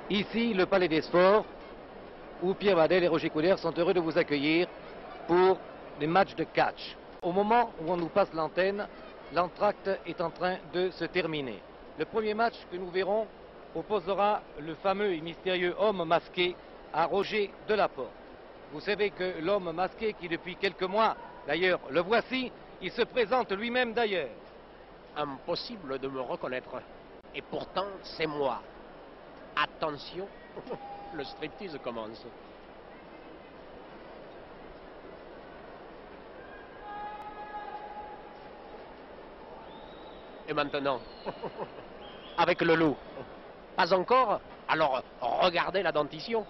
Ici, le Palais des Sports, où Pierre Badel et Roger Couder sont heureux de vous accueillir pour des matchs de catch. Au moment où on nous passe l'antenne, l'entracte est en train de se terminer. Le premier match que nous verrons opposera le fameux et mystérieux homme masqué à Roger Delaporte. Vous savez que l'homme masqué, qui depuis quelques mois, d'ailleurs, le voici, il se présente lui-même d'ailleurs. Impossible de me reconnaître. Et pourtant, c'est moi. Attention, le striptease commence. Et maintenant, avec le loup. Pas encore? Alors, regardez la dentition.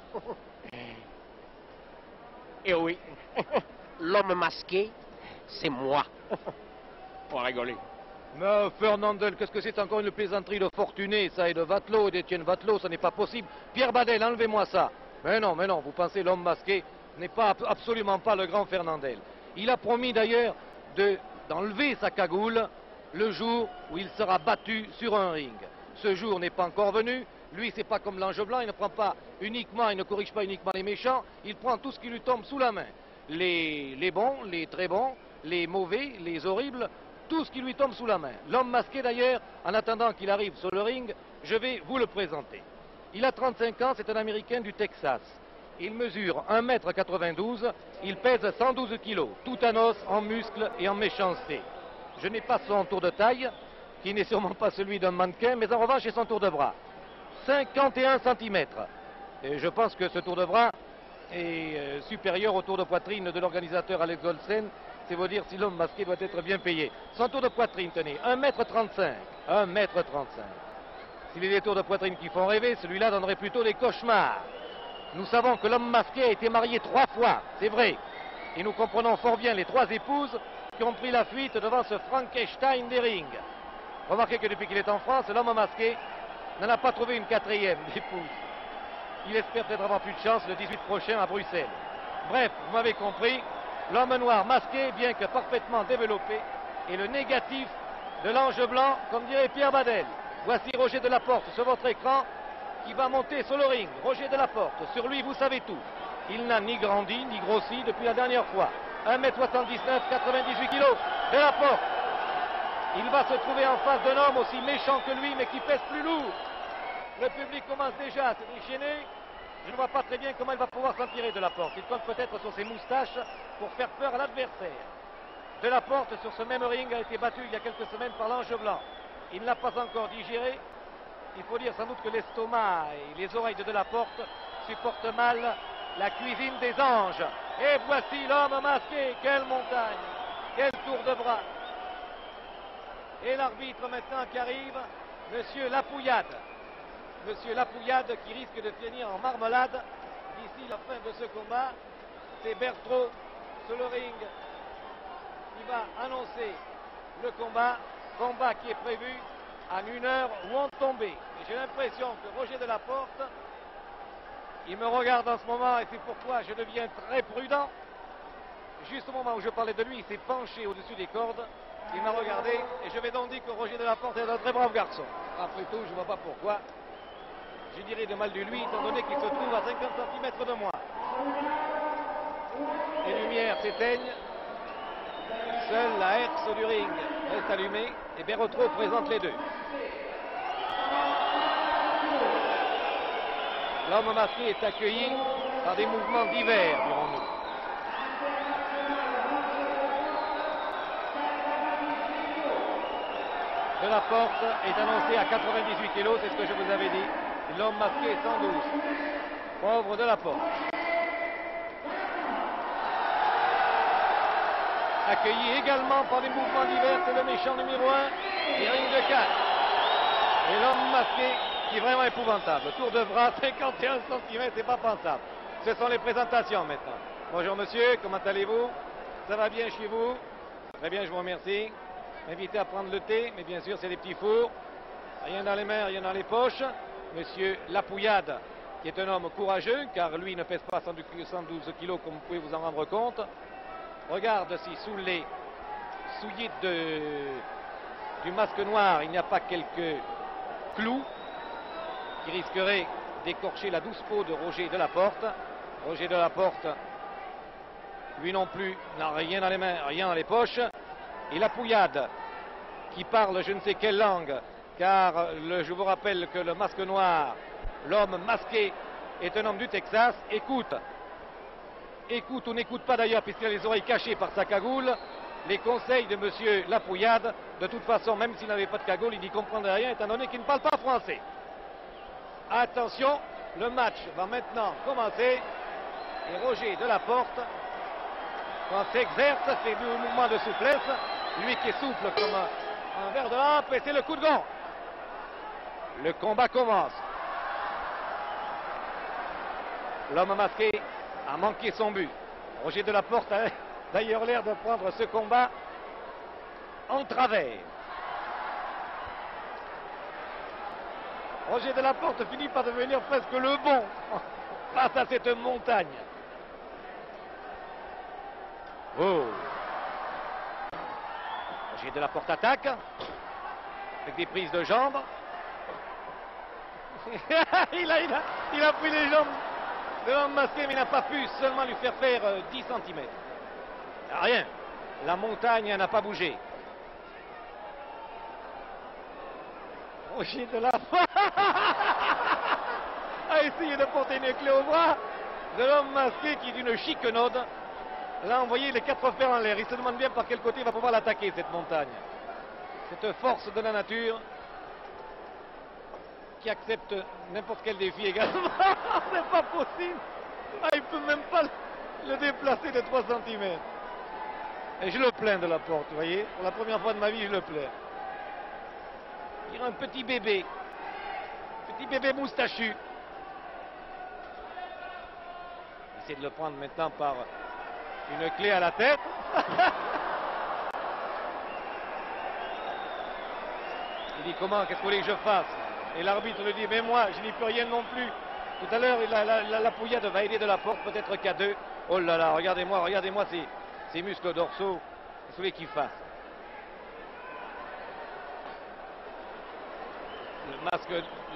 Et oui, l'homme masqué, c'est moi. Pour rigoler. Mais Fernandel, qu'est-ce que c'est encore une plaisanterie de Fortuné, ça, et de Vatelot, d'Étienne Vatelot, ça n'est pas possible. Pierre Badel, enlevez-moi ça. Mais non, vous pensez l'homme masqué n'est pas absolument pas le grand Fernandel. Il a promis d'ailleurs d'enlever sa cagoule le jour où il sera battu sur un ring. Ce jour n'est pas encore venu. Lui, c'est pas comme l'ange blanc, il ne prend pas uniquement, il ne corrige pas uniquement les méchants, il prend tout ce qui lui tombe sous la main. Les bons, les très bons, les mauvais, les horribles, tout ce qui lui tombe sous la main. L'homme masqué d'ailleurs, en attendant qu'il arrive sur le ring, je vais vous le présenter. Il a 35 ans, c'est un Américain du Texas. Il mesure 1,92 m, il pèse 112 kg, tout en os, en muscles et en méchanceté. Je n'ai pas son tour de taille, qui n'est sûrement pas celui d'un mannequin, mais en revanche j'ai son tour de bras. 51 cm. Et je pense que ce tour de bras est supérieur au tour de poitrine de l'organisateur Alex Olsen. C'est vous dire si l'homme masqué doit être bien payé. Son tour de poitrine, tenez, 1,35 m. 1,35 m. S'il y a des tours de poitrine qui font rêver, celui-là donnerait plutôt des cauchemars. Nous savons que l'homme masqué a été marié 3 fois, c'est vrai. Et nous comprenons fort bien les 3 épouses qui ont pris la fuite devant ce Frankenstein des rings. Remarquez que depuis qu'il est en France, l'homme masqué n'en a pas trouvé une 4e épouse. Il espère peut-être avoir plus de chance le 18 prochain à Bruxelles. Bref, vous m'avez compris, l'homme noir masqué, bien que parfaitement développé, est le négatif de l'ange blanc, comme dirait Pierre Badel. Voici Roger Delaporte sur votre écran, qui va monter sur le ring. Roger Delaporte, sur lui vous savez tout. Il n'a ni grandi, ni grossi depuis la dernière fois. 1,79 m, 98 kg. Delaporte. Il va se trouver en face d'un homme aussi méchant que lui, mais qui pèse plus lourd. Le public commence déjà à se déchaîner. Je ne vois pas très bien comment il va pouvoir s'en tirer Delaporte. Il compte peut-être sur ses moustaches pour faire peur à l'adversaire. Delaporte, sur ce même ring, a été battu il y a quelques semaines par l'ange blanc. Il n'a pas encore digéré. Il faut dire sans doute que l'estomac et les oreilles de Delaporte supportent mal la cuisine des anges. Et voici l'homme masqué. Quelle montagne, quel tour de bras. Et l'arbitre maintenant qui arrive, Monsieur Lapouillade. Monsieur Lapouillade qui risque de finir en marmelade d'ici la fin de ce combat. C'est Bertraud sur le ring qui va annoncer le combat. Combat qui est prévu à 1 heure où on tombait. Et j'ai l'impression que Roger Delaporte, il me regarde en ce moment et c'est pourquoi je deviens très prudent. Juste au moment où je parlais de lui, il s'est penché au-dessus des cordes. Il m'a regardé et je vais donc dire que Roger Delaporte est un très brave garçon. Après tout, je ne vois pas pourquoi je dirais de mal de lui, étant donné qu'il se trouve à 50 cm de moi. Les lumières s'éteignent. Seule la herse du ring reste allumée et Bertraud présente les deux. L'homme masqué est accueilli par des mouvements divers, dirons-nous. Delaporte est annoncé à 98 kg, c'est ce que je vous avais dit. L'homme masqué est 112. Pauvre Delaporte. Accueilli également par des mouvements divers, c'est le méchant numéro 1, et ring de 4. Et l'homme masqué qui est vraiment épouvantable. Tour de bras, 51 cm, c'est pas pensable. Ce sont les présentations maintenant. Bonjour monsieur, comment allez-vous? Ça va bien chez vous? Très bien, je vous remercie. M'invitez à prendre le thé, mais bien sûr c'est des petits fours. Rien dans les mains, rien dans les poches. Monsieur Lapouillade, qui est un homme courageux, car lui ne pèse pas 112 kg comme vous pouvez vous en rendre compte. Regarde si sous les souliers du masque noir, il n'y a pas quelques clous qui risqueraient d'écorcher la douce peau de Roger Delaporte. Roger Delaporte, lui non plus, n'a rien dans les mains, rien dans les poches. Et la Pouillade, qui parle je ne sais quelle langue, car je vous rappelle que le masque noir, l'homme masqué, est un homme du Texas, écoute ou n'écoute pas d'ailleurs, puisqu'il a les oreilles cachées par sa cagoule, les conseils de monsieur Lapouillade. De toute façon, même s'il n'avait pas de cagoule, il n'y comprendrait rien, étant donné qu'il ne parle pas français. Attention, le match va maintenant commencer. Et Roger Delaporte, quand s'exerce, fait du mouvement de souplesse, lui qui est souple comme un verre de lampe, et c'est le coup de gong. Le combat commence. L'homme masqué a manqué son but. Roger Delaporte a d'ailleurs l'air de prendre ce combat en travers. Roger Delaporte finit par devenir presque le bon face à cette montagne. Oh. Roger Delaporte attaque avec des prises de jambes. il a pris les jambes de l'homme masqué, mais il n'a pas pu seulement lui faire 10 cm. Rien. La montagne n'a pas bougé. Roger Delaporte a essayé de porter une clé au bras de l'homme masqué qui, d'une chiquenaude, l'a envoyé les 4 fers en l'air. Il se demande bien par quel côté il va pouvoir l'attaquer, cette montagne. Cette force de la nature qui accepte n'importe quel défi également. C'est pas possible. Il peut même pas le déplacer de 3 cm. Et je le plains Delaporte, vous voyez. Pour la première fois de ma vie, je le plains. Il y a un petit bébé moustachu. Il essaie de le prendre maintenant par une clé à la tête. Il dit comment, qu'est-ce que vous voulez que je fasse? Et l'arbitre lui dit, mais moi, je n'y peux rien non plus. Tout à l'heure, la Pouillade va aider Delaporte, peut-être qu'à 2. Oh là là, regardez-moi ces muscles dorsaux. Qu'est-ce que vous voulez qu'il fasse?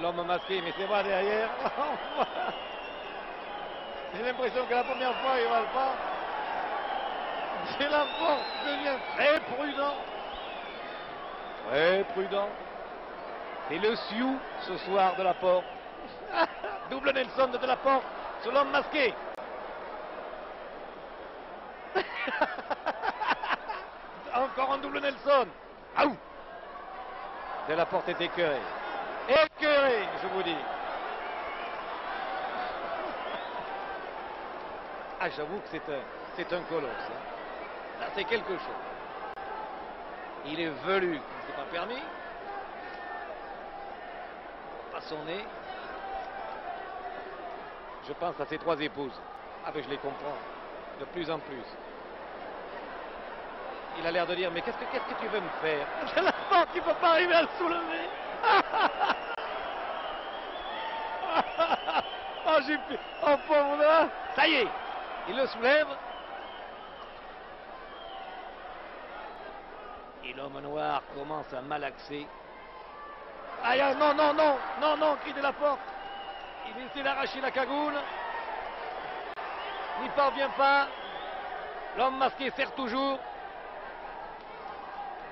L'homme masqué, mais c'est moi derrière. J'ai l'impression que la première fois, il ne va pas. Delaporte devient très prudent. Très prudent. C'est le Sioux ce soir Delaporte. Double Nelson de Delaporte sur l'homme masqué. Encore un double Nelson. Aouh. Delaporte est écœuré. Écœuré, je vous dis. Ah, j'avoue que c'est un colosse. Hein. Là, c'est quelque chose. Il est velu, c'est pas permis. Pas son nez. Je pense à ses 3 épouses. Ah ben je les comprends. De plus en plus. Il a l'air de dire, mais qu'est-ce que tu veux me faire? J'ai la porte qui ne peut pas arriver à le soulever. Oh, j'ai pu. Oh, pauvre là. Ça y est. Il le soulève. Et l'homme noir commence à malaxer. Aïe, aïe, non, crie Delaporte. Il essaie d'arracher la cagoule. Il n'y parvient pas. L'homme masqué serre toujours.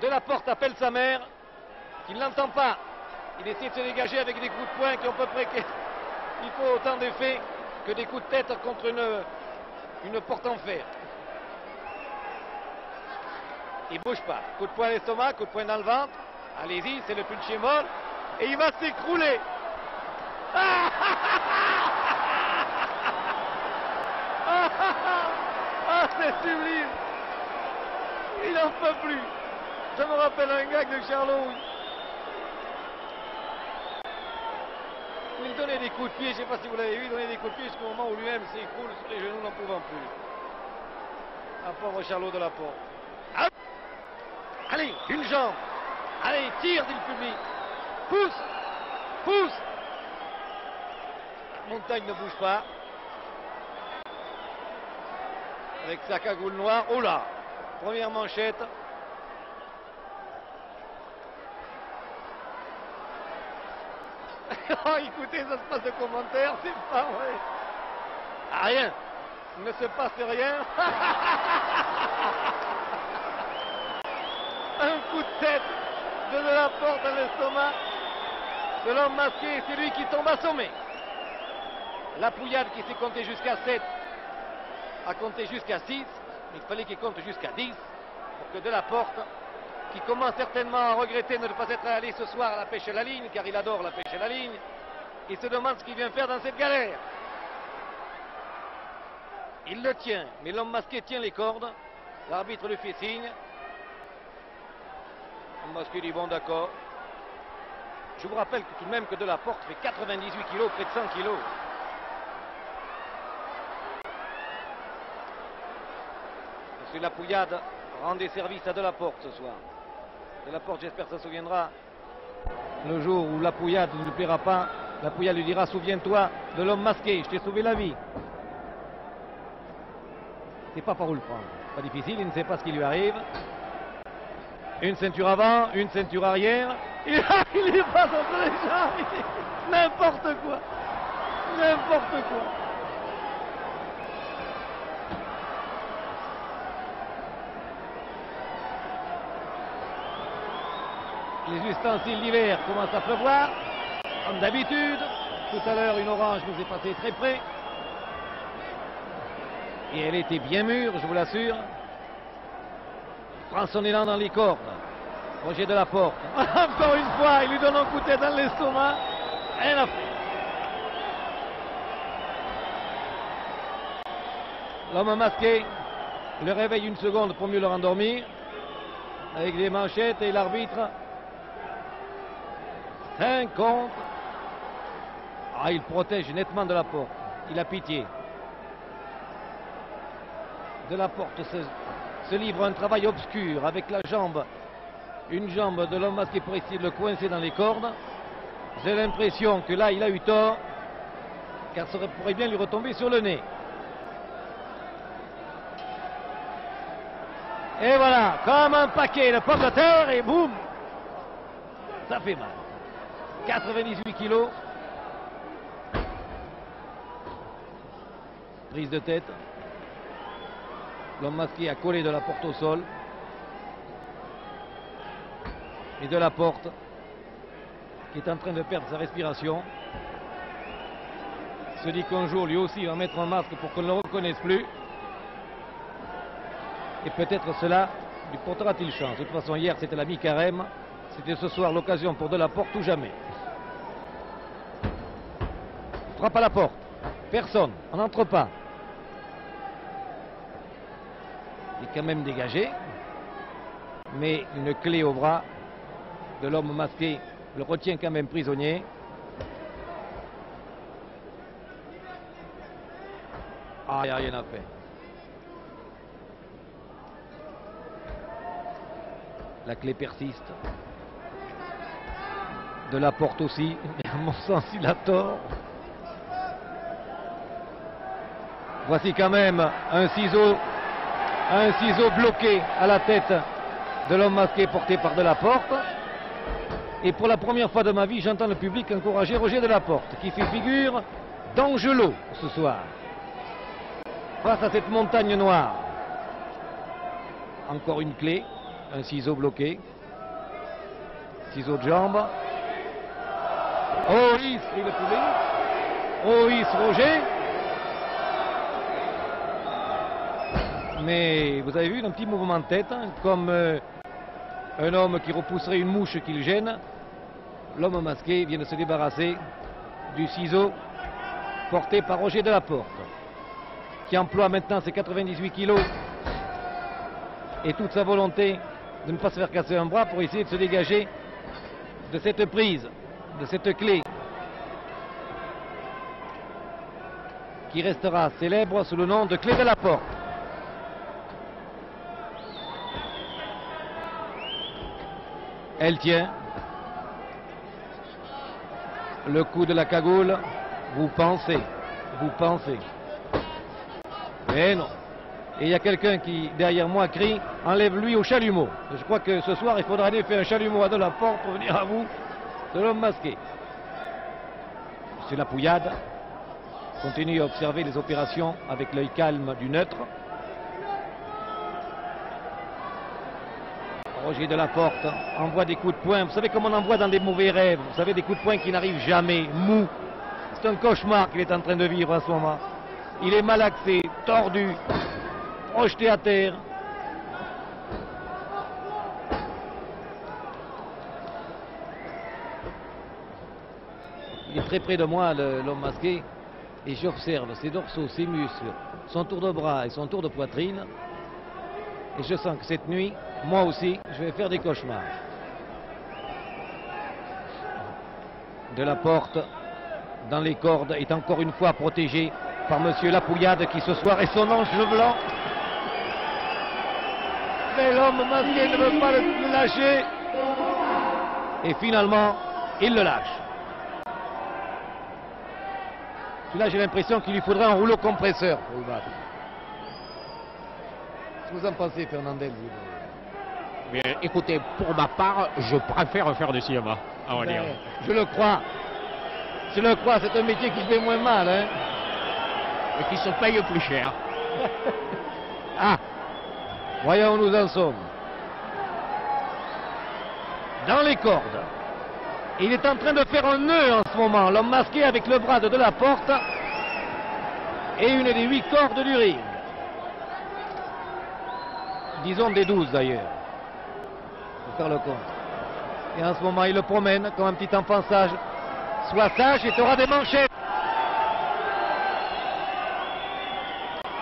Delaporte appelle sa mère, qui ne l'entend pas. Il essaie de se dégager avec des coups de poing qui ont à peu près... Il faut autant d'effet que des coups de tête contre une porte en fer. Il ne bouge pas. Coup de poing à l'estomac, coup de poing dans le ventre. Allez-y, c'est le punching ball. Et il va s'écrouler. Ah, c'est sublime. Il n'en peut plus. Ça me rappelle un gag de Charlot. Il donnait des coups de pied, je ne sais pas si vous l'avez vu, il donnait des coups de pied jusqu'au moment où lui-même s'écroule sur les genoux n'en pouvant plus. Un pauvre Charlot Delaporte. Ah, allez, une jambe. Allez, tire, dit le public. Pousse. La montagne ne bouge pas. Avec sa cagoule noire. Oh là, première manchette. Oh, écoutez, ça se passe de commentaires, c'est pas vrai. Ah, rien. Il ne se passe rien. Un coup de tête de la Porte dans l'estomac de l'homme masqué, c'est lui qui tombe assommé. La Pouillade qui s'est compté jusqu'à 7 a compté jusqu'à 6, mais il fallait qu'il compte jusqu'à 10 pour que de la Porte, qui commence certainement à regretter de ne pas être allé ce soir à la pêche à la ligne, car il adore la pêche à la ligne, il se demande ce qu'il vient faire dans cette galère. Il le tient, mais l'homme masqué tient les cordes. L'arbitre lui fait signe. L'homme masqué dit bon, d'accord. Je vous rappelle que tout de même que de la Porte fait 98 kilos, près de 100 kilos. Monsieur La Pouillade rendait service à de la Porte ce soir. De la Porte, j'espère, se souviendra. Le jour où La Pouillade ne lui plaira pas, La Pouillade lui dira souviens-toi de l'homme masqué, je t'ai sauvé la vie. C'est pas par où le prendre. Pas difficile, il ne sait pas ce qui lui arrive. Une ceinture avant, une ceinture arrière. Il est pas entre les jambes. N'importe quoi. N'importe quoi. Les ustensiles d'hiver commencent à pleuvoir, comme d'habitude. Tout à l'heure, une orange nous est passée très près. Et elle était bien mûre, je vous l'assure. Prend son élan dans les cordes. Roger de la Porte. Encore une fois, il lui donne un coup de tête dans l'estomac. Rien à faire. L'homme masqué le réveille une seconde pour mieux le rendormir. Avec des manchettes et l'arbitre. 5 contre. Ah, il protège nettement de la Porte. Il a pitié. De la Porte se livre un travail obscur avec la jambe, une jambe de l'homme masqué pour essayer de le coincer dans les cordes. J'ai l'impression que là il a eu tort, car ça pourrait bien lui retomber sur le nez. Et voilà, comme un paquet de pommes de terre et boum, ça fait mal. 98 kilos. Prise de tête. L'homme masqué a collé de la Porte au sol. Et de la Porte qui est en train de perdre sa respiration. Se dit qu'un jour lui aussi va mettre un masque pour qu'on ne le reconnaisse plus. Et peut-être cela lui portera-t-il chance. De toute façon, hier c'était la mi-carême. C'était ce soir l'occasion pour de la Porte ou jamais. Frappe à la porte. Personne. On n'entre pas. Il est quand même dégagé, mais une clé au bras de l'homme masqué le retient quand même prisonnier. Ah, il n'y a rien à faire. La clé persiste. De la Porte aussi, mais à mon sens il a tort. Voici quand même un ciseau bloqué à la tête de l'homme masqué porté par de la Porte. Et pour la première fois de ma vie, j'entends le public encourager Roger de la Porte, qui fait figure d'Angelo ce soir. Face à cette montagne noire. Encore une clé, un ciseau bloqué. Ciseau de jambe. Oh, il crie le public. Oh, il Roger. Mais vous avez vu un petit mouvement de tête, hein, comme un homme qui repousserait une mouche qui le gêne. L'homme masqué vient de se débarrasser du ciseau porté par Roger de la Porte, qui emploie maintenant ses 98 kilos et toute sa volonté de ne pas se faire casser un bras pour essayer de se dégager de cette prise, de cette clé qui restera célèbre sous le nom de clé de la Porte. Elle tient. Le coup de la cagoule, vous pensez. Eh non. Et il y a quelqu'un qui, derrière moi, crie « Enlève-lui au chalumeau ». Je crois que ce soir, il faudra aller faire un chalumeau à de la Porte pour venir à vous de l'homme masqué. M. Lapouillade continue à observer les opérations avec l'œil calme du neutre. Roger Delaporte envoie des coups de poing. Vous savez comme on envoie dans des mauvais rêves. Vous savez, des coups de poing qui n'arrivent jamais, mou. C'est un cauchemar qu'il est en train de vivre en ce moment. Il est malaxé, tordu, projeté à terre. Il est très près de moi, l'homme masqué, et j'observe ses dorsaux, ses muscles, son tour de bras et son tour de poitrine. Et je sens que cette nuit, moi aussi, je vais faire des cauchemars. Delaporte, dans les cordes, est encore une fois protégé par M. Lapouillade qui ce soir est son ange blanc. Mais l'homme masqué ne veut pas le lâcher. Et finalement, il le lâche. Là, j'ai l'impression qu'il lui faudrait un rouleau compresseur pour le battre. Qu'est-ce que vous en pensez, Fernandel? Bien, écoutez, pour ma part, je préfère faire du cinéma, à vrai dire. Je le crois. Je le crois, c'est un métier qui fait moins mal, hein. Et qui se paye plus cher. Ah, voyons où nous en sommes. Dans les cordes. Il est en train de faire un nœud en ce moment, l'homme masqué avec le bras de Delaporte et une des 8 cordes du ring. Disons des 12 d'ailleurs, pour faire le compte. Et en ce moment, il le promène comme un petit enfant sage. Sois sage et tu auras des manchettes.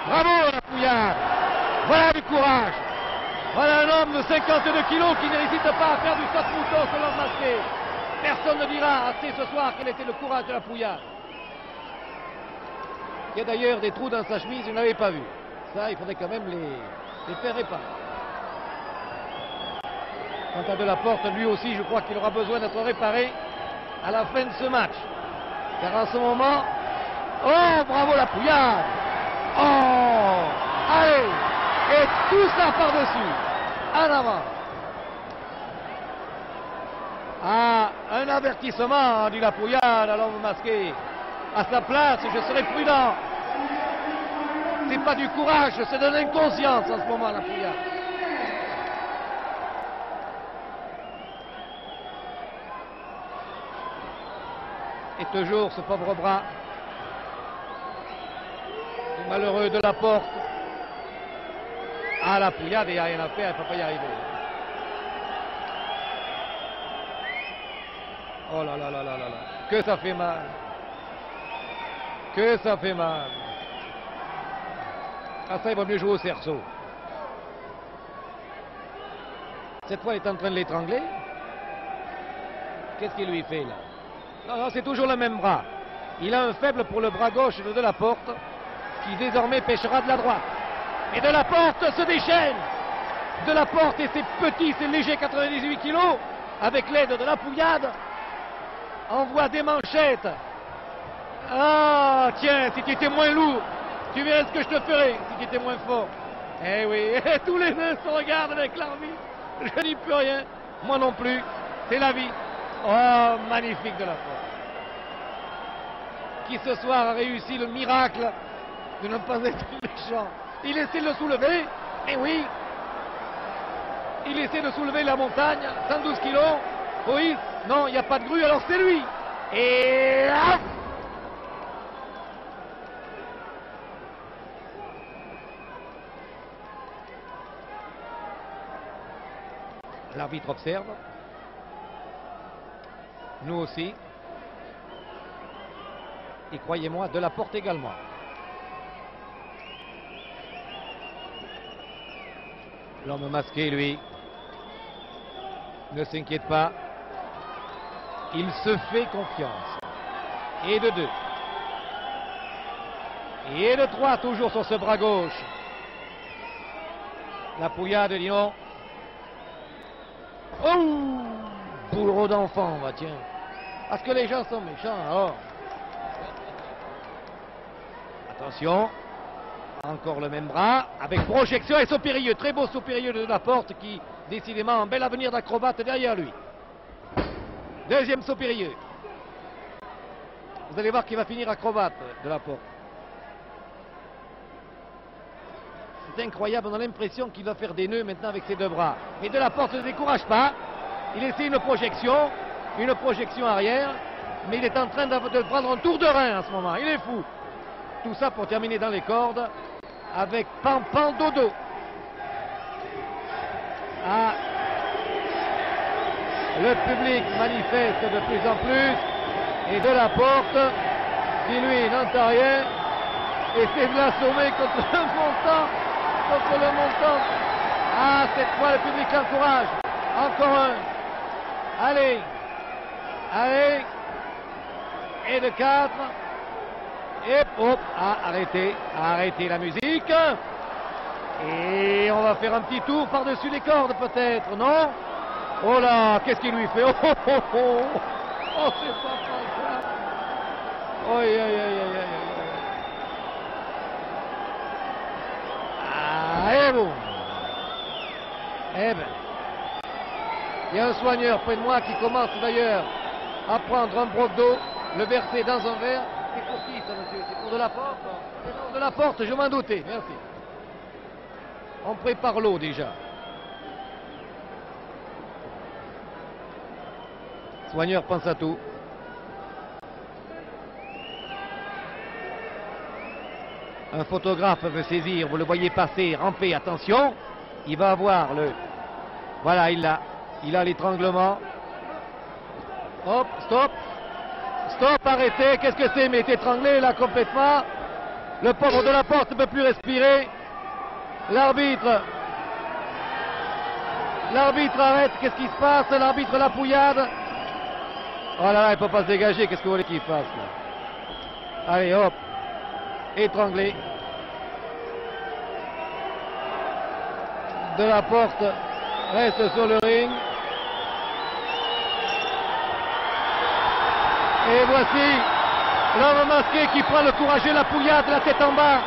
Bravo, Lapouillade. Voilà du courage. Voilà un homme de 52 kilos qui n'hésite pas à faire du saute-mouton sur l'homme masqué. Personne ne dira assez ce soir quel était le courage de Lapouillade. Il y a d'ailleurs des trous dans sa chemise, je ne l'avais pas vu. Ça, il faudrait quand même les faire réparer. Quant à Delaporte, lui aussi, je crois qu'il aura besoin d'être réparé à la fin de ce match. Car en ce moment... Oh, bravo Lapouillade! Oh! Allez! Et tout ça par-dessus! En avant! Ah, un avertissement, dit Lapouillade à l'homme masqué. À sa place, je serai prudent. C'est pas du courage, c'est de l'inconscience en ce moment, Lapouillade. Et toujours ce pauvre bras. Le malheureux Delaporte. Ah, Lapouillade, il n'y a rien à faire, il ne peut pas y arriver. Oh là là là là là là. Que ça fait mal. Que ça fait mal. Ah ça, il va mieux jouer au cerceau. Cette fois, il est en train de l'étrangler. Qu'est-ce qu'il lui fait là? Non, non, c'est toujours le même bras. Il a un faible pour le bras gauche de Delaporte, qui désormais pêchera de la droite. Et Delaporte se déchaîne. Delaporte et ses petits, ses légers 98 kilos, avec l'aide de Lapouillade, envoie des manchettes. Ah, tiens, si tu étais moins lourd, tu verrais ce que je te ferais si tu étais moins fort. Eh oui, et tous les deux se regardent avec l'arbitre. Je n'y peux rien, moi non plus, c'est la vie. Oh, magnifique Delaporte. Qui ce soir a réussi le miracle de ne pas être méchant. Il essaie de le soulever, mais oui. Il essaie de soulever la montagne, 112 kilos. Oui, non, il n'y a pas de grue, alors c'est lui. Et là, l'arbitre observe. Nous aussi. Et croyez-moi, Delaporte également. L'homme masqué, lui, ne s'inquiète pas. Il se fait confiance. Et de 2. Et de 3, toujours sur ce bras gauche. Lapouillade dit non. Oh! Bourreau d'enfant, bah tiens. Parce que les gens sont méchants, alors. Attention. Encore le même bras, avec projection et saut périlleux. Très beau saut périlleux de Delaporte qui, décidément, a un bel avenir d'acrobate derrière lui. Deuxième saut périlleux. Vous allez voir qu'il va finir acrobate de la porte. C'est incroyable, on a l'impression qu'il va faire des nœuds maintenant avec ses deux bras. Mais de la porte ne se décourage pas. Il essaie une projection arrière. Mais il est en train de prendre un tour de rein en ce moment. Il est fou. Tout ça pour terminer dans les cordes avec Pampan Dodo. Ah, le public manifeste de plus en plus. Et de la porte, qui lui n'entend rien, essaie de l'assommer contre le montant. Contre le montant. Ah, cette fois le public l'encourage. Encore un. Allez. Allez. Et de 4. Et hop. Ah, arrêtez la musique. Et on va faire un petit tour par-dessus les cordes peut-être, non? Oh là, qu'est-ce qu'il lui fait? Oh, oh, oh, oh. Oh, c'est pas ça. Oh, aïe, aïe, aïe, aïe, aïe. Ah, et bon. Eh ben. Il y a un soigneur près de moi qui commence d'ailleurs à prendre un broc d'eau, le verser dans un verre. C'est pour qui ça, monsieur? C'est pour de la porte? C'est pour de la porte, je m'en doutais. Merci. On prépare l'eau déjà. Soigneur pense à tout. Un photographe veut saisir, vous le voyez passer, ramper, attention. Il va avoir le... Voilà, il a l'étranglement. Hop, stop. Stop, arrêtez. Qu'est-ce que c'est? Mais il est étranglé là complètement. Le pauvre de la porte ne peut plus respirer. L'arbitre arrête. Qu'est-ce qui se passe? L'arbitre la pouillade. Oh là là, il ne peut pas se dégager. Qu'est-ce que vous voulez qu'il fasse là? Allez, hop. Étranglé. De la porte reste sur le ring. Et voici l'homme masqué qui prend le courageux la pouillade, la tête en bas.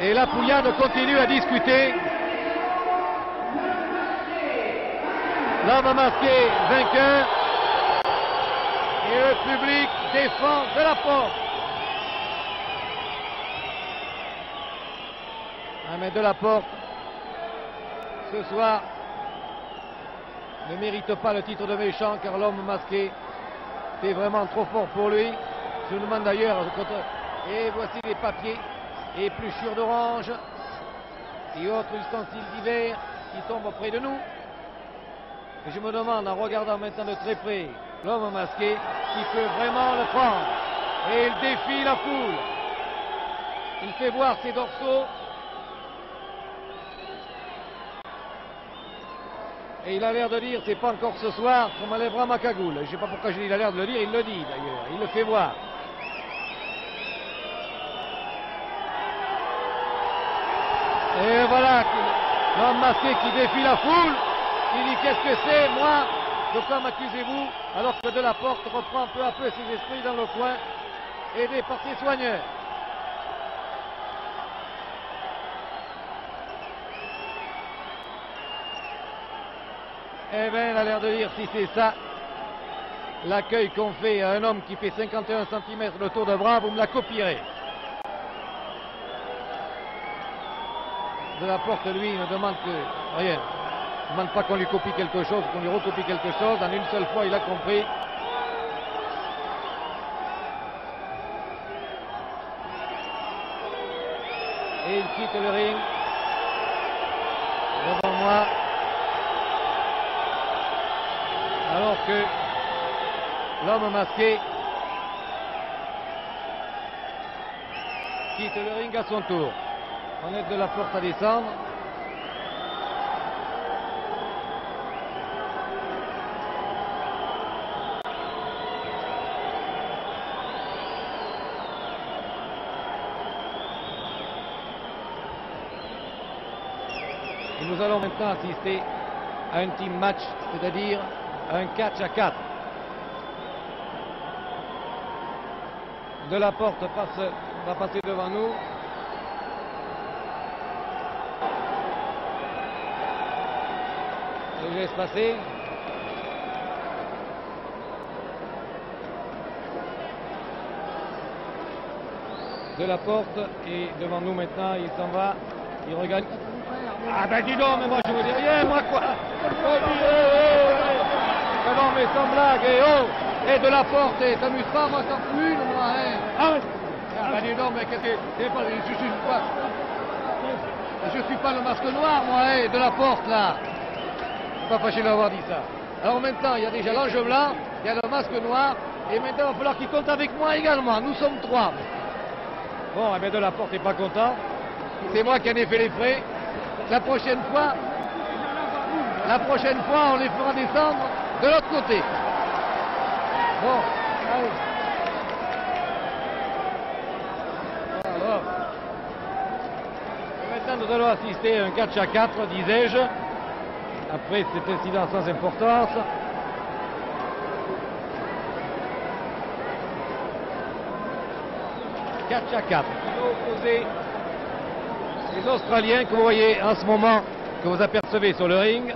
Et la pouillade continue à discuter. L'homme masqué vainqueur. Et le public défend de la porte. Ah, mais de la porte, ce soir, ne mérite pas le titre de méchant car l'homme masqué est vraiment trop fort pour lui. Je me demande d'ailleurs, et voici les papiers, épluchures d'orange et autres ustensiles divers qui tombent près de nous. Et je me demande, en regardant maintenant de très près l'homme masqué, qui peut vraiment le prendre. Et il défie la foule. Il fait voir ses dorsaux. Et il a l'air de dire, c'est pas encore ce soir qu'on m'enlèvera ma cagoule. Je ne sais pas pourquoi il a l'air de le dire, il le dit d'ailleurs. Il le fait voir. Et voilà, l'homme masqué qui défie la foule. Il dit, qu'est-ce que c'est, moi? De quoi m'accusez-vous? Alors que de la porte reprend peu à peu ses esprits dans le coin, aidé par ses soigneurs. Eh bien, il a l'air de dire, si c'est ça, l'accueil qu'on fait à un homme qui fait 51 cm de tour de bras, vous me la copierez. De la porte, lui, ne demande que rien. Il ne demande pas qu'on lui copie quelque chose, qu'on lui recopie quelque chose. En une seule fois, il a compris. Et il quitte le ring. Devant moi. Alors que l'homme masqué quitte le ring à son tour. On aide de la porte à descendre. Et nous allons maintenant assister à un team match, c'est-à-dire un catch à 4. De la porte va passer devant nous. Je laisse passer. de la porte est devant nous maintenant, il s'en va, il regarde. Ah ben dis donc, mais moi je vous dis rien, moi quoi. Mais non, mais sans blague, et de la porte, t'amuses pas, moi t'en fous une, moi, hein. Ah ben dis donc, mais qu'est-ce que c'est pas, je suis pas le masque noir, moi, hein, de la porte là. Pas fâché d'avoir dit ça. Alors maintenant, il y a déjà l'ange blanc, il y a le masque noir, et maintenant il va falloir qu'il compte avec moi également. Nous sommes 3. Bon, eh bien de la porte n'est pas content. C'est moi qui en ai fait les frais. La prochaine fois, on les fera descendre de l'autre côté. Bon, allez. Alors, maintenant nous allons assister à un catch à 4, disais-je. Après cet incident sans importance. Catch à 4. Il va opposer les Australiens que vous voyez en ce moment, que vous apercevez sur le ring.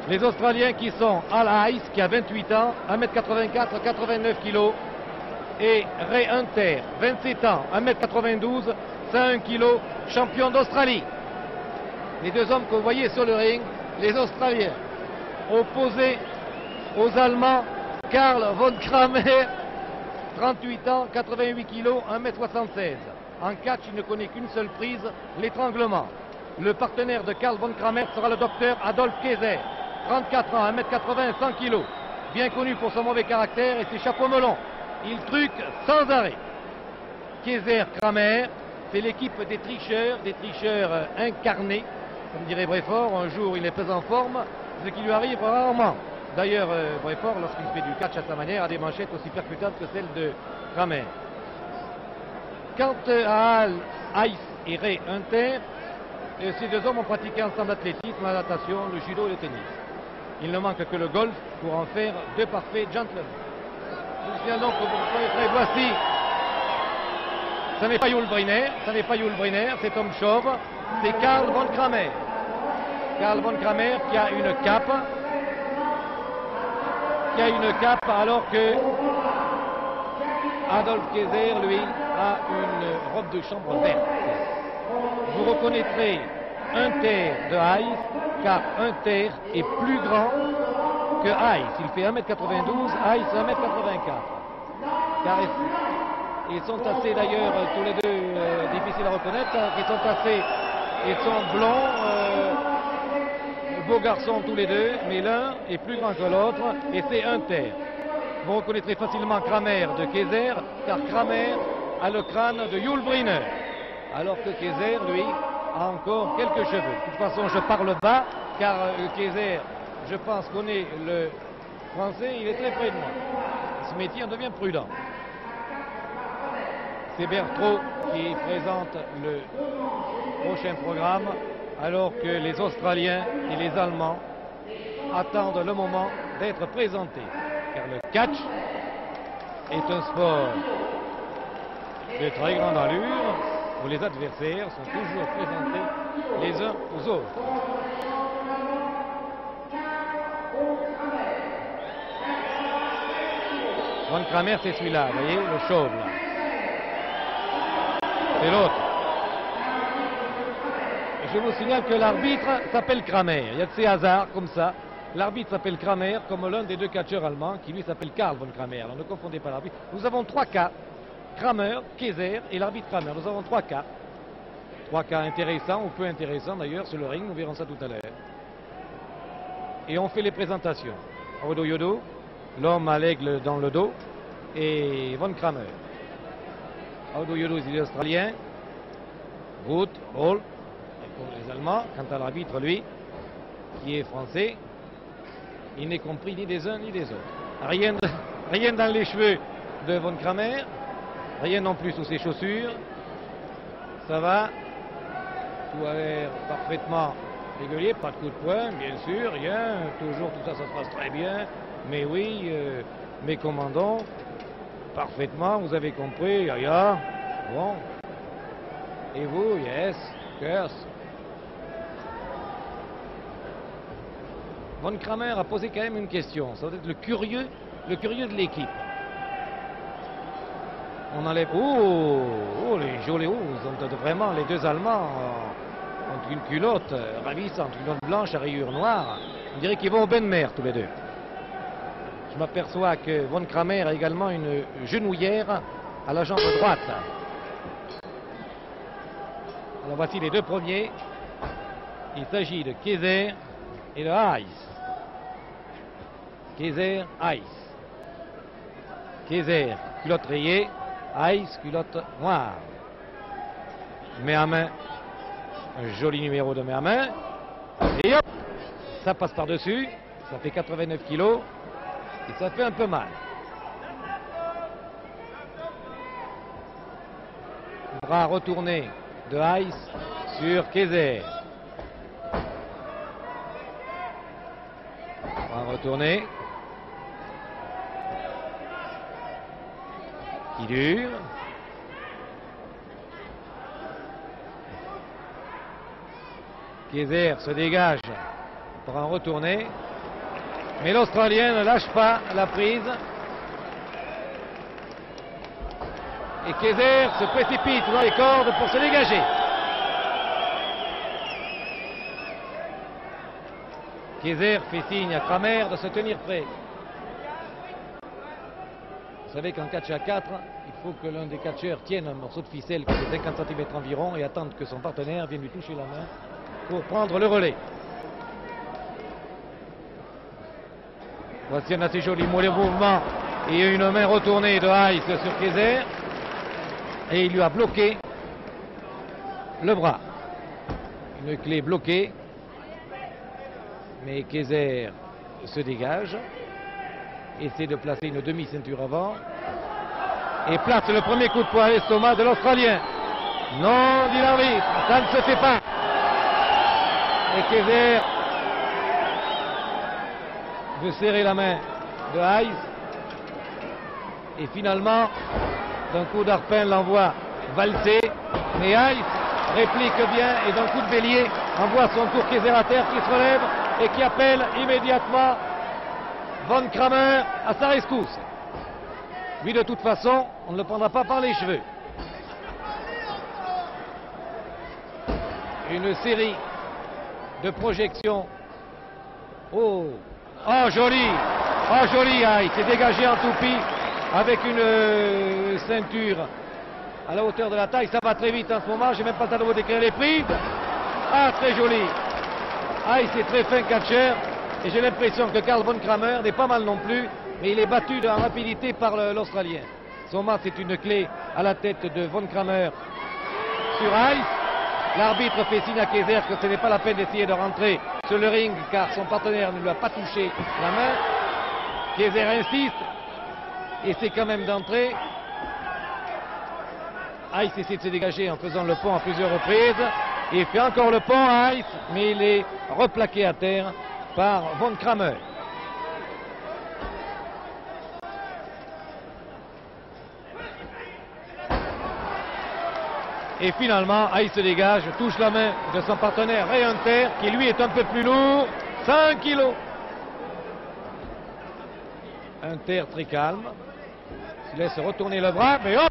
Les Australiens qui sont Al Ice, qui a 28 ans, 1m84, 89 kg, et Ray Hunter, 27 ans, 1m92, 101 kg, champion d'Australie. Les deux hommes que vous voyez sur le ring, les Australiens, opposés aux Allemands, Karl von Kramer, 38 ans, 88 kg, 1m76. En catch, il ne connaît qu'une seule prise, l'étranglement. Le partenaire de Karl von Kramer sera le docteur Adolf Kaiser, 34 ans, 1m80, 100 kg. Bien connu pour son mauvais caractère et ses chapeaux melons. Il truque sans arrêt. Kaiser-Kramer, c'est l'équipe des tricheurs incarnés. Comme dirait Brefort, un jour il est pas en forme, ce qui lui arrive rarement. D'ailleurs, Brefort, lorsqu'il fait du catch à sa manière, a des manchettes aussi percutantes que celles de Kramer. Quant à Al Ice et Ray Hunter, ces deux hommes ont pratiqué ensemble l'athlétisme, la natation, le judo et le tennis. Il ne manque que le golf pour en faire deux parfaits gentlemen. Je vous signale donc que vous voici. Ce n'est pas Yul Brynner, cet homme chauve, c'est Karl von Kramer. Karl von Kramer qui a une cape. Alors que Adolf Kaiser, lui, a une robe de chambre verte. Vous reconnaîtrez Hunter de Ice, car Hunter est plus grand que Ice. Il fait 1m92, Ice 1m84. Car ils sont assez d'ailleurs tous les deux difficiles à reconnaître, car ils sont blonds, beaux garçons tous les deux, mais l'un est plus grand que l'autre, et c'est Hunter. Vous reconnaîtrez facilement Kramer de Kaiser, car Kramer a le crâne de Yul Brynner, alors que Kaiser, lui, a encore quelques cheveux. De toute façon, je parle bas, car Kaiser, je pense, connaît le français, il est très près de moi. Ce métier, on devient prudent. C'est Berthaud qui présente le prochain programme, alors que les Australiens et les Allemands attendent le moment d'être présentés. Car le catch est un sport de très grande allure, où les adversaires sont toujours présentés les uns aux autres. Von Kramer, c'est celui-là, vous voyez, le chauve là. C'est l'autre. Je vous signale que l'arbitre s'appelle Kramer. Il y a de ces hasards comme ça. L'arbitre s'appelle Kramer, comme l'un des deux catcheurs allemands, qui lui s'appelle Karl von Kramer. Alors ne confondez pas l'arbitre. Nous avons 3 cas. Kramer, Kaiser et l'arbitre Kramer. Nous avons 3 cas. 3 cas intéressants ou peu intéressants d'ailleurs sur le ring. Nous verrons ça tout à l'heure. Et on fait les présentations. Odo Yodo, l'homme à l'aigle dans le dos, et von Kramer. Odo Yodo, il est australien. Wood, Hall, pour les Allemands. Quant à l'arbitre, lui, qui est français, il n'est compris ni des uns ni des autres. Rien dans les cheveux de von Kramer, rien non plus sous ses chaussures. Ça va, tout a l'air parfaitement régulier, pas de coup de poing, bien sûr, rien, toujours tout ça, ça se passe très bien. Mais oui, mes commandants, parfaitement, vous avez compris, ya, bon. Et vous, yes, curse. Von Kramer a posé quand même une question. Ça doit être le curieux de l'équipe. On enlève. Oh, les jolis. Oh, ils ont vraiment les deux Allemands ont une culotte ravissante, une culotte blanche à rayures noires. On dirait qu'ils vont au bain de mer tous les deux. Je m'aperçois que Von Kramer a également une genouillère à la jambe droite. Alors voici les deux premiers. Il s'agit de Kayser et de Heiss. Kayser, Heiss. Kayser, culotte rayée. Heiss, culotte noire. Main à main. Un joli numéro de main à main. Et hop, ça passe par-dessus. Ça fait 89 kilos. Et ça fait un peu mal. Bras retourné de Heiss sur Kayser. Bras retourné. Qui dure. Kayser se dégage pour en retourner. Mais l'Australien ne lâche pas la prise. Et Kayser se précipite dans les cordes pour se dégager. Kayser fait signe à Kramer de se tenir prêt. Vous savez qu'en catch à 4, il faut que l'un des catcheurs tienne un morceau de ficelle qui fait 50 cm environ et attendre que son partenaire vienne lui toucher la main pour prendre le relais. Voici un assez joli mouvement et une main retournée de Heiss sur Kayser. Et il lui a bloqué le bras. Une clé bloquée. Mais Kayser se dégage. Essaie de placer une demi-ceinture avant. Et place le premier coup de poing à l'estomac de l'Australien. Non, dit l'arbitre, ça ne se fait pas. Et Kayser veut serrer la main de Heiss. Et finalement, d'un coup d'arpin, l'envoie valser. Mais Heiss réplique bien et d'un coup de bélier, envoie son tour Kayser à terre qui se relève et qui appelle immédiatement Von Kramer à sa rescousse. Lui, de toute façon, on ne le prendra pas par les cheveux. Une série de projections. Oh, joli. Oh, joli, Heiss s'est dégagé en toupie avec une ceinture à la hauteur de la taille. Ça va très vite en ce moment. J'ai même pas le temps de vous décrire les prises. Ah, très joli. Heiss est très fin catcheur. Et j'ai l'impression que Karl Von Kramer n'est pas mal non plus. Mais il est battu en rapidité par l'Australien. Son match est une clé à la tête de Von Kramer sur Heiss. L'arbitre fait signe à Kayser que ce n'est pas la peine d'essayer de rentrer sur le ring car son partenaire ne lui a pas touché la main. Kayser insiste. Essaie quand même d'entrer. Heiss essaie de se dégager en faisant le pont à plusieurs reprises. Il fait encore le pont à Heiss, mais il est replaqué à terre par Von Kramer. Et finalement, Heiss se dégage, touche la main de son partenaire Ray Hunter, qui lui est un peu plus lourd, 5 kilos. Hunter très calme. Il laisse retourner le bras, mais hop,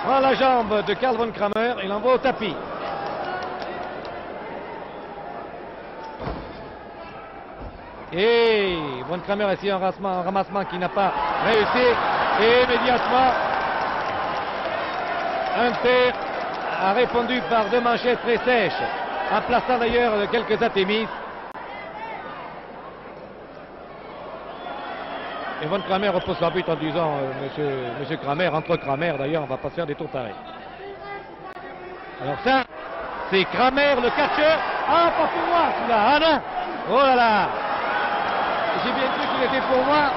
prend la jambe de Karl Von Kramer et l'envoie au tapis. Et Von Kramer essaie un ramassement qui n'a pas réussi. Et immédiatement, Hunter a répondu par deux manchettes très sèches, en plaçant d'ailleurs quelques athémis. Et Von Kramer repose l'arbitre en disant monsieur Kramer, entre Kramer d'ailleurs, on va pas faire des tours pareils. Alors ça, c'est Kramer le catcheur. Ah, pas pour moi celui-là, ah non. Oh là là. J'ai bien cru qu'il était pour moi.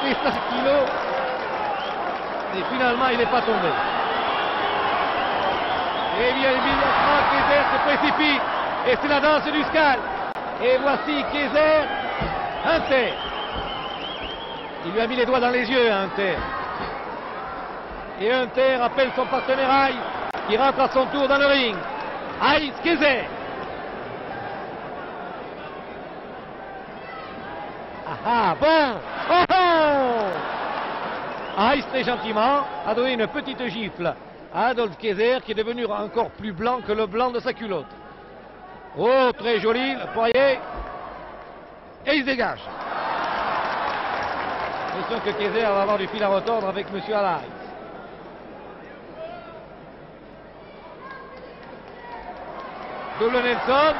Et 5 kilos. Et finalement, il n'est pas tombé. Et bien évidemment, Kayser se précipite. Et c'est la danse du Skal. Et voici Kayser, Hunter. Il lui a mis les doigts dans les yeux, Hunter. Et Hunter appelle son partenaire Heiss, qui rentre à son tour dans le ring. Heiss, Kayser. Ah bon. Oh, oh. Heiss, très gentiment, a donné une petite gifle à Adolphe Kayser, qui est devenu encore plus blanc que le blanc de sa culotte. Oh, très joli, le Poirier. Et il se dégage. C'est sûr que Kayser va avoir du fil à retordre avec M. Alain. Double Nelson.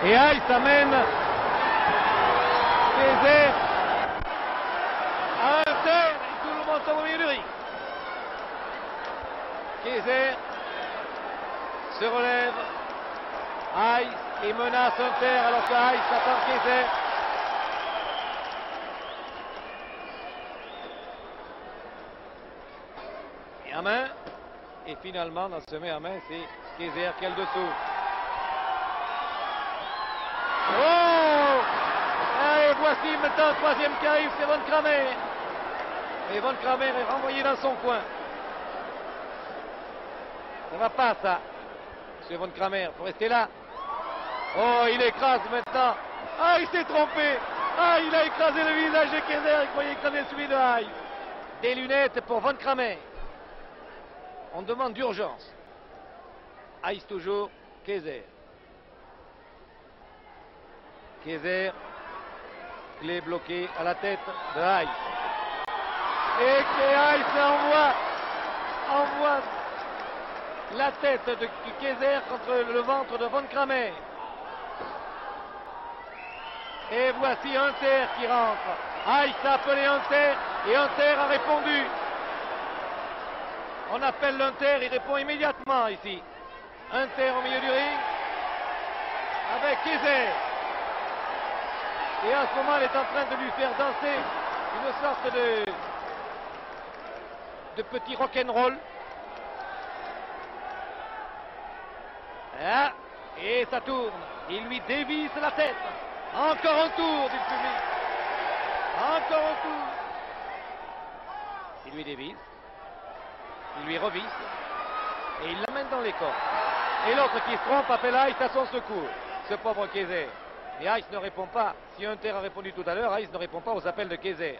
Et Heiss amène Kayser à un terre. Et tout le monde tombe au milieu du ring. Kayser se relève. Heiss et menace un terre alors que Heiss attend Kayser. Et à main. Et finalement, dans ce met à main, c'est Kayser qui est le dessous. Oh! Et voici maintenant le troisième qui arrive, c'est Von Kramer. Et Von Kramer est renvoyé dans son coin. Ça va pas ça, monsieur Von Kramer, faut rester là. Oh, il écrase maintenant. Ah, il s'est trompé. Ah, il a écrasé le visage de Kayser, il croyait écraser celui de Heiss. Des lunettes pour Von Kramer. On demande d'urgence. Heiss toujours, Kayser. Kayser, clé bloquée à la tête de Heiss. Et que Heiss envoie la tête de Kayser contre le ventre de Von Kramer. Et voici Hunter qui rentre. Heiss a appelé Hunter et Hunter a répondu. On appelle Hunter, il répond immédiatement ici. Hunter au milieu du ring avec Kayser. Et à ce moment, elle est en train de lui faire danser une sorte de petit rock'n'roll. Ah, et ça tourne. Il lui dévisse la tête. Encore un tour du public. Encore un tour. Il lui dévisse. Il lui revisse. Et il l'amène dans les cordes. Et l'autre qui se trompe appelle Heiss à son secours. Ce pauvre Kayser. Et Heiss ne répond pas. Si Hunter a répondu tout à l'heure, Heiss ne répond pas aux appels de Kayser.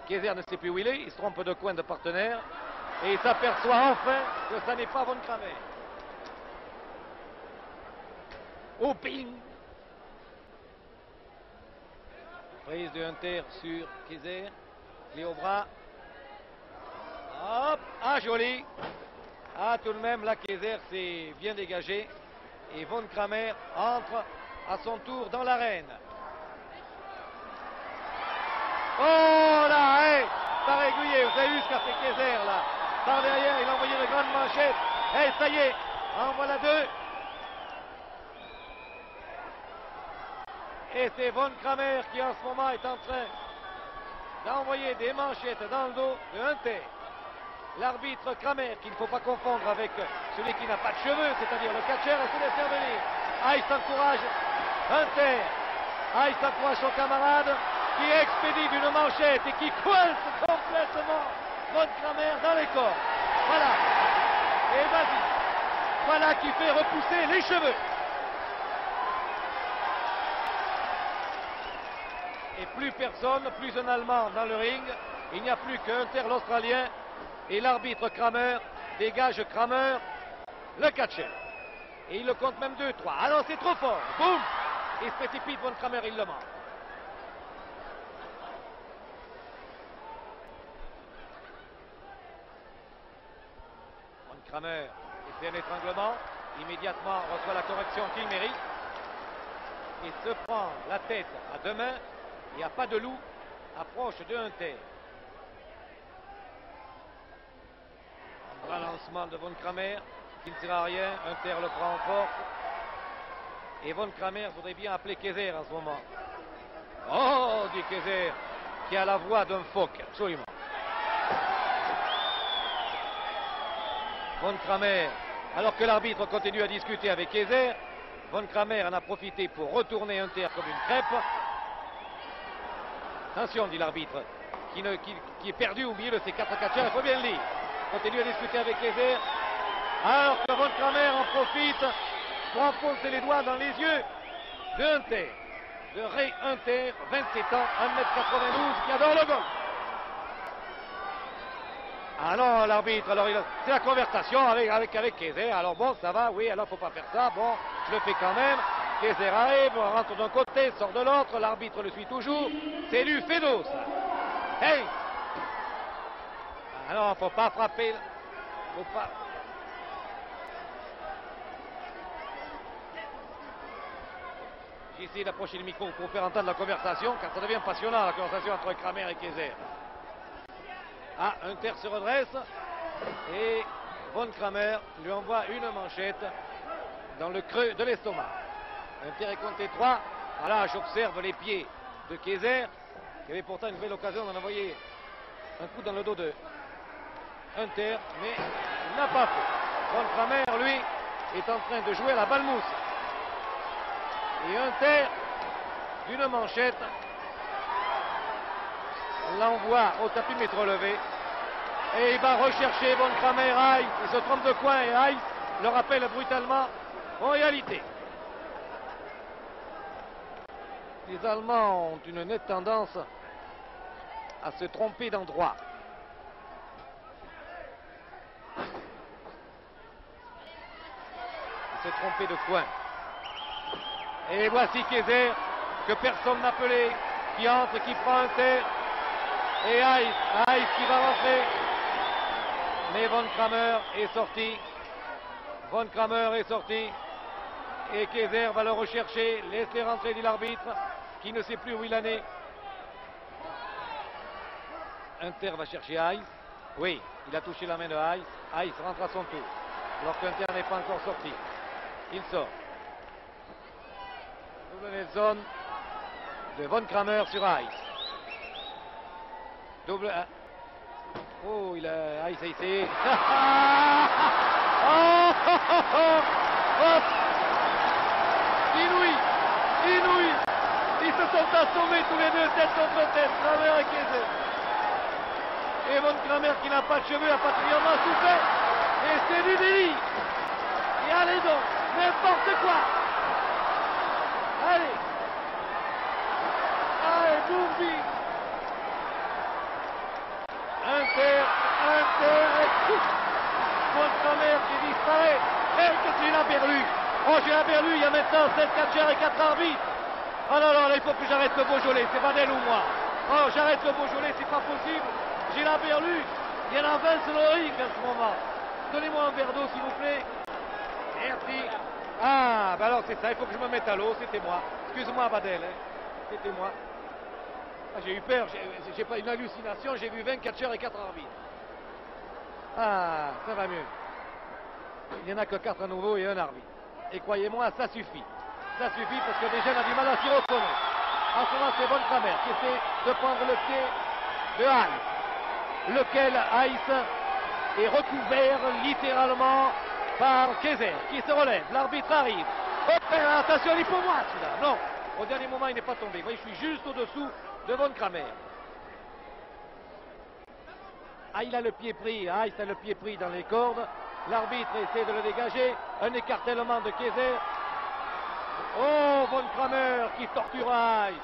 Kayser ne sait plus où il est. Il se trompe de coin de partenaire. Et il s'aperçoit enfin que ça n'est pas Von Kramer. Oh, ping! Prise de Hunter sur Kayser. Clé au bras. Hop! Ah, joli! Ah, tout de même, là, Kayser s'est bien dégagé. Et Von Kramer entre à son tour dans l'arène. Oh là, hey, par aiguillé, vous avez vu ce qu'a fait Kayser là. Par derrière, il a envoyé de grandes manchettes. Hey, ça y est, en voilà deux. Et c'est Von Kramer qui en ce moment est en train d'envoyer des manchettes dans le dos de Hunter. L'arbitre Kramer, qu'il ne faut pas confondre avec celui qui n'a pas de cheveux, c'est-à-dire le catcheur, et se laisse faire venir. Heiss encourage Hunter. Heiss encourage son camarade qui expédie d'une manchette et qui coince complètement Von Kramer dans les corps. Voilà. Et vas-y. Voilà qui fait repousser les cheveux. Et plus personne, plus un Allemand dans le ring. Il n'y a plus que Hunter l'Australien. Et l'arbitre Kramer dégage Kramer, le catcher. Et il le compte même 2-3. Ah non, c'est trop fort. Boum! Il se précipite, Von Kramer, il le manque. Von Kramer fait un étranglement. Immédiatement reçoit la correction qu'il mérite. Et se prend la tête à deux mains. Il n'y a pas de loup. Approche de Hunter. Balancement de Von Kramer qui ne sert à rien. Hunter le prend en force. Et Von Kramer voudrait bien appeler Kayser en ce moment. Oh, dit Kayser, qui a la voix d'un phoque, absolument. Von Kramer, alors que l'arbitre continue à discuter avec Kayser, Von Kramer en a profité pour retourner Hunter comme une crêpe. Attention, dit l'arbitre, qui est perdu au milieu de ces quatre catcheurs, il faut bien le lire. Continue à discuter avec Kayser, alors que Von Kramer en profite pour enfoncer les doigts dans les yeux de Hunter, de Ray Hunter, 27 ans, 1m92, qui adore le golf. Ah non, l'arbitre, alors c'est la conversation avec Kayser. Alors bon, ça va, oui, alors faut pas faire ça. Bon, je le fais quand même. Kayser arrive, on rentre d'un côté, sort de l'autre, l'arbitre le suit toujours. C'est du Fedo, ça. Hey! Ah non, faut pas frapper. Faut pas. J'essaie d'approcher le micro pour faire entendre la conversation, car ça devient passionnant, la conversation entre Kramer et Kayser. Ah, Hunter se redresse et Von Kramer lui envoie une manchette dans le creux de l'estomac. Hunter est compté 3. Voilà, j'observe les pieds de Kayser, qui avait pourtant une belle occasion d'en envoyer un coup dans le dos de Hunter, mais il n'a pas fait. Von Kramer, lui, est en train de jouer à la balmousse. Et Hunter, d'une manchette, l'envoie au tapis de métro levé. Et il va rechercher Von Kramer. Heiss, il se trompe de coin et Heiss le rappelle brutalement en réalité. Les Allemands ont une nette tendance à se tromper d'endroit. À se tromper de coin. Et voici Kayser, que personne n'appelait, qui entre, qui prend Hunter. Et Heiss qui va rentrer. Mais Von Kramer est sorti. Von Kramer est sorti. Et Kayser va le rechercher. Laissez rentrer, dit l'arbitre, qui ne sait plus où il en est. Hunter va chercher Heiss. Oui, il a touché la main de Heiss. Heiss rentre à son tour. Alors qu'Hunter n'est pas encore sorti. Il sort. Double Nelson de Von Kramer sur Heiss. Double. Oh, il a essayé. Oh, inouï, inouï. Ils se sont assommés tous les deux, tête contre tête, Kramer et Kayser. Et Von Kramer, qui n'a pas de cheveux, a particulièrement souffert. Et c'est du délit. Et allez donc, n'importe quoi. Allez. Allez, boum, bim. Hunter, Von Kramer qui disparaît. Et que c'est la berlue. Oh, j'ai la berlue, il y a maintenant 7 catcheurs et 4 arbitres. Oh non, non, là, il faut que j'arrête le Beaujolais, c'est Badel ou moi. Oh, j'arrête le Beaujolais, c'est pas possible. J'ai la berlue. Il y en a 20 sur le ring en ce moment. Donnez-moi un verre d'eau, s'il vous plaît. Merci. Ah, ben alors c'est ça, il faut que je me mette à l'eau, c'était moi. Excuse-moi, Badel, hein. C'était moi. Ah, j'ai eu peur, j'ai pas une hallucination, j'ai vu 20 catcheurs et 4 arbitres. Ah, ça va mieux. Il n'y en a que 4 à nouveau et un arbitre. Et croyez-moi, ça suffit. Ça suffit parce que déjà on a du mal à s'y reconnaître. En ce moment, c'est Von Kramer qui essaie de prendre le pied de Heiss, lequel Heiss est recouvert littéralement par Kayser qui se relève. L'arbitre arrive. Hop, attention, il est pour moi celui-là. Non, au dernier moment, il n'est pas tombé. Vous voyez, je suis juste au-dessous de Von Kramer. Ah, il a le pied pris. Ah, il a le pied pris dans les cordes. L'arbitre essaie de le dégager. Un écartèlement de Kayser. Oh, Von Kramer qui torture Heiss.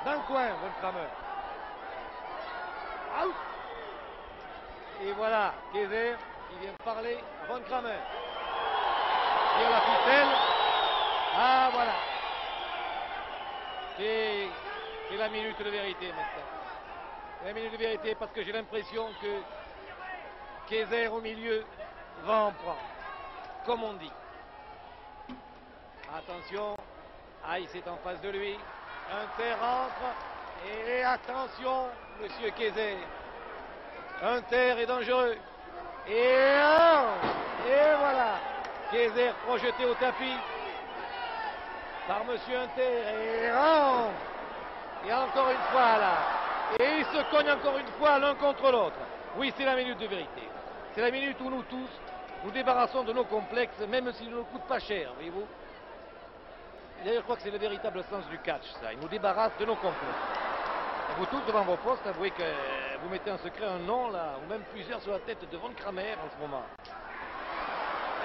Dans le coin, Von Kramer. Out. Et voilà, Kayser qui vient parler à Von Kramer. Tire la ficelle. Ah, voilà. C'est la minute de vérité maintenant. C'est la minute de vérité parce que j'ai l'impression que Kayser au milieu va en prendre. Comme on dit. Attention, Heiss est en face de lui. Hunter rentre. Et attention, monsieur Kayser. Hunter est dangereux. Et voilà. Kayser projeté au tapis par monsieur Hunter. Et rentre. Et encore une fois là. Et ils se cognent encore une fois l'un contre l'autre. Oui, c'est la minute de vérité. C'est la minute où nous tous nous débarrassons de nos complexes, même s'ils ne nous coûtent pas cher, voyez-vous. D'ailleurs, je crois que c'est le véritable sens du catch, ça. Il nous débarrasse de nos complexes. Et vous tous devant vos postes, avouez que vous mettez en secret un nom, là, ou même plusieurs sur la tête de Von Kramer en ce moment.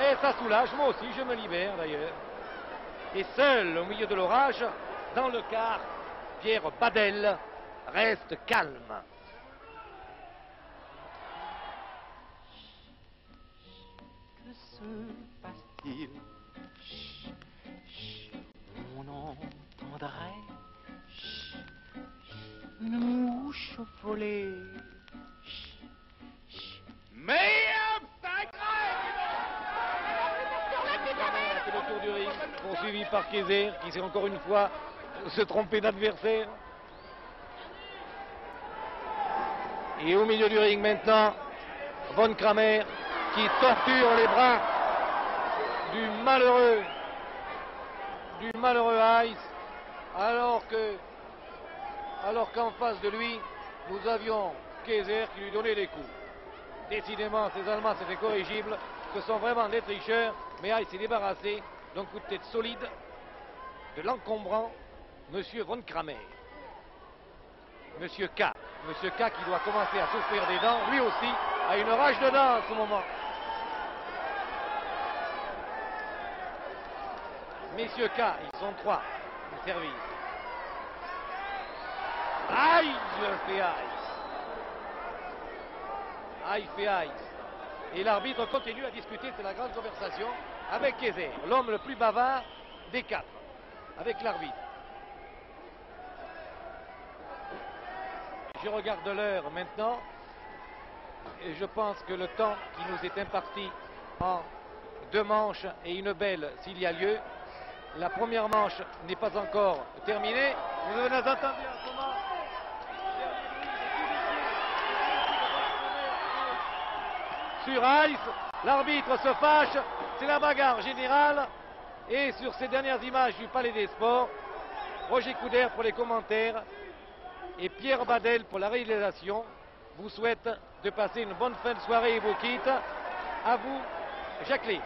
Et ça soulage, moi aussi, je me libère d'ailleurs. Et seul, au milieu de l'orage, dans le quart, Pierre Badel reste calme. se passe-t-il? Chut, chut, on entendrait chut, chut, une mouche voler. Chut, chut. Mais A fait le tour du ring, poursuivi par Kayser, qui s'est encore une fois se trompé d'adversaire. Et au milieu du ring maintenant, Von Kramer qui torture les bras du malheureux Ice, alors qu'en face de lui, nous avions Kayser qui lui donnait des coups. Décidément, ces Allemands, c'était corrigible. Ce sont vraiment des tricheurs, mais Ice s'est débarrassé d'un coup de tête solide de l'encombrant Monsieur Von Kramer. Monsieur K qui doit commencer à souffrir des dents, lui aussi a une rage de dents en ce moment. Messieurs K, ils sont 3 du service. Aïe, je fais Ice fait Ice. Et l'arbitre continue à discuter, c'est la grande conversation, avec Kayser, l'homme le plus bavard des 4, avec l'arbitre. Je regarde l'heure maintenant, et je pense que le temps qui nous est imparti en 2 manches et une belle s'il y a lieu, la première manche n'est pas encore terminée. Vous avez entendu en ce moment sur Ice, l'arbitre se fâche, c'est la bagarre générale. Et sur ces dernières images du Palais des Sports, Roger Coudert pour les commentaires et Pierre Badel pour la réalisation vous souhaite de passer une bonne fin de soirée et vous quitte. À vous, Jacqueline.